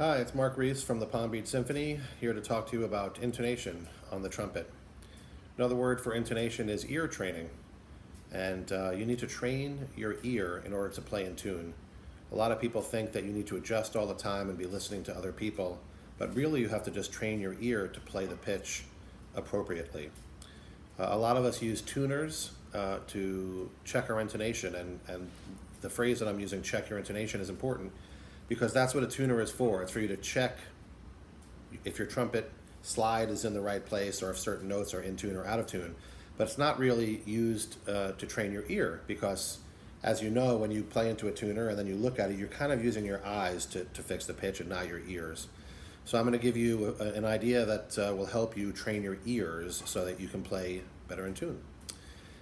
Hi, it's Marc Reese from the Beach Symphony, here to talk to you about intonation on the trumpet. Another word for intonation is ear training, and you need to train your ear in order to play in tune. A lot of people think that you need to adjust all the time and be listening to other people, but really you have to just train your ear to play the pitch appropriately. A lot of us use tuners to check our intonation, and the phrase that I'm using, check your intonation, is important because that's what a tuner is for. It's for you to check if your trumpet slide is in the right place or if certain notes are in tune or out of tune. But it's not really used to train your ear because, as you know, when you play into a tuner and then you look at it, you're kind of using your eyes to fix the pitch and not your ears. So I'm going to give you an idea that will help you train your ears so that you can play better in tune.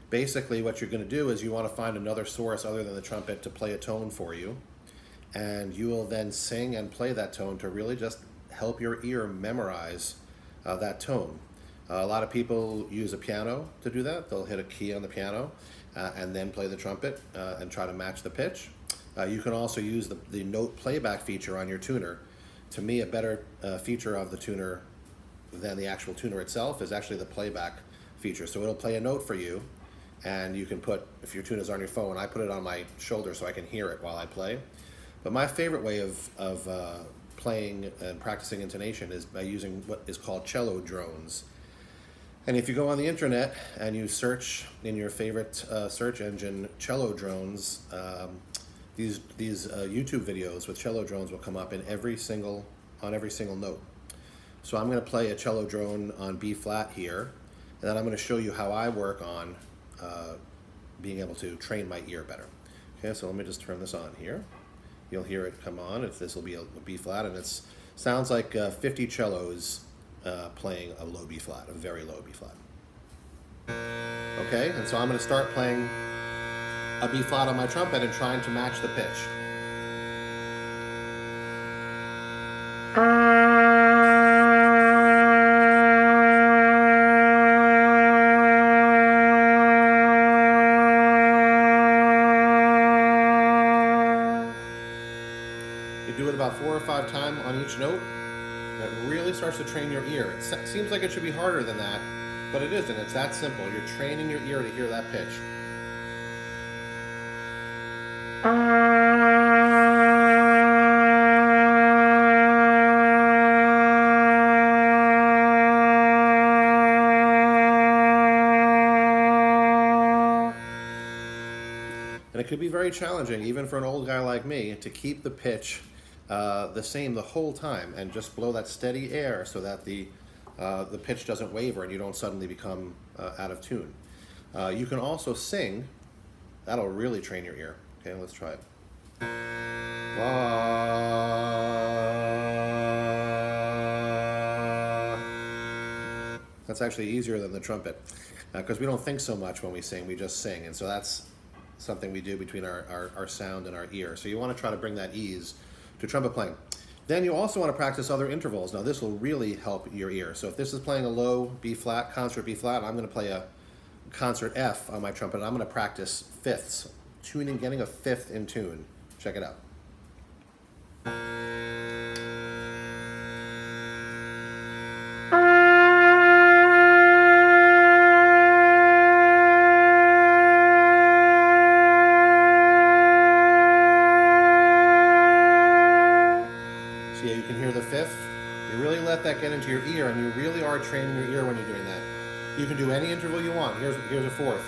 Basically, what you're going to do is you want to find another source other than the trumpet to play a tone for you, and you will then sing and play that tone to really just help your ear memorize that tone. A lot of people use a piano to do that. They'll hit a key on the piano and then play the trumpet and try to match the pitch. You can also use the note playback feature on your tuner. To me, a better feature of the tuner than the actual tuner itself is actually the playback feature. So it'll play a note for you, and you can put, if your tuner's on your phone, I put it on my shoulder so I can hear it while I play. But my favorite way of playing and practicing intonation is by using what is called cello drones. And if you go on the internet and you search in your favorite search engine cello drones, these YouTube videos with cello drones will come up on every single note. So I'm going to play a cello drone on B flat here, and then I'm going to show you how I work on being able to train my ear better. Okay, so let me just turn this on here. You'll hear it come on. This will be a B flat, and it sounds like 50 cellos playing a low B flat, a very low B flat. Okay, and so I'm going to start playing a B flat on my trumpet and trying to match the pitch. You do it about 4 or 5 times on each note, and it really starts to train your ear. It seems like it should be harder than that, but it isn't. It's that simple. You're training your ear to hear that pitch. And it could be very challenging, even for an old guy like me, to keep the pitch the same the whole time and just blow that steady air so that the pitch doesn't waver and you don't suddenly become out of tune. You can also sing. That'll really train your ear. Okay, let's try it. That's actually easier than the trumpet because we don't think so much when we sing, we just sing. And so that's something we do between our sound and our ear. So you want to try to bring that ease to trumpet playing. Then you also want to practice other intervals. Now this will really help your ear. So if this is playing a low B flat, concert B flat, I'm going to play a concert F on my trumpet, and I'm going to practice fifths, tuning, getting a fifth in tune. Check it out. So yeah, you can hear the fifth. You really let that get into your ear, and you really are training your ear when you're doing that. You can do any interval you want. Here's a fourth.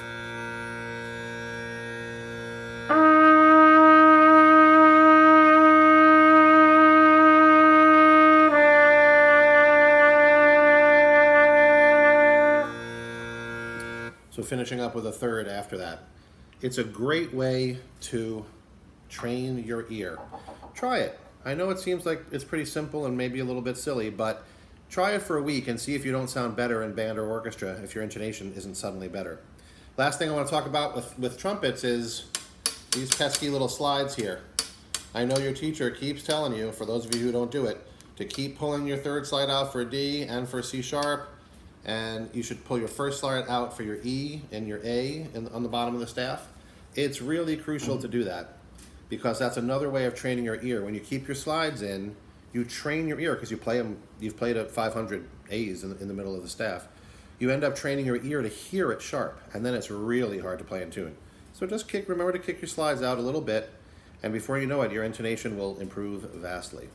So finishing up with a third after that. It's a great way to train your ear. Try it. I know it seems like it's pretty simple and maybe a little bit silly, but try it for a week and see if you don't sound better in band or orchestra if your intonation isn't suddenly better. Last thing I want to talk about with trumpets is these pesky little slides here. I know your teacher keeps telling you, for those of you who don't do it, to keep pulling your third slide out for D and for C sharp, and you should pull your first slide out for your E and your A on the bottom of the staff. It's really crucial to do that because that's another way of training your ear. When you keep your slides in, you train your ear because you play them. You've played at 500 A's in the middle of the staff. You end up training your ear to hear it sharp, and then it's really hard to play in tune. So just remember to kick your slides out a little bit, and before you know it, your intonation will improve vastly.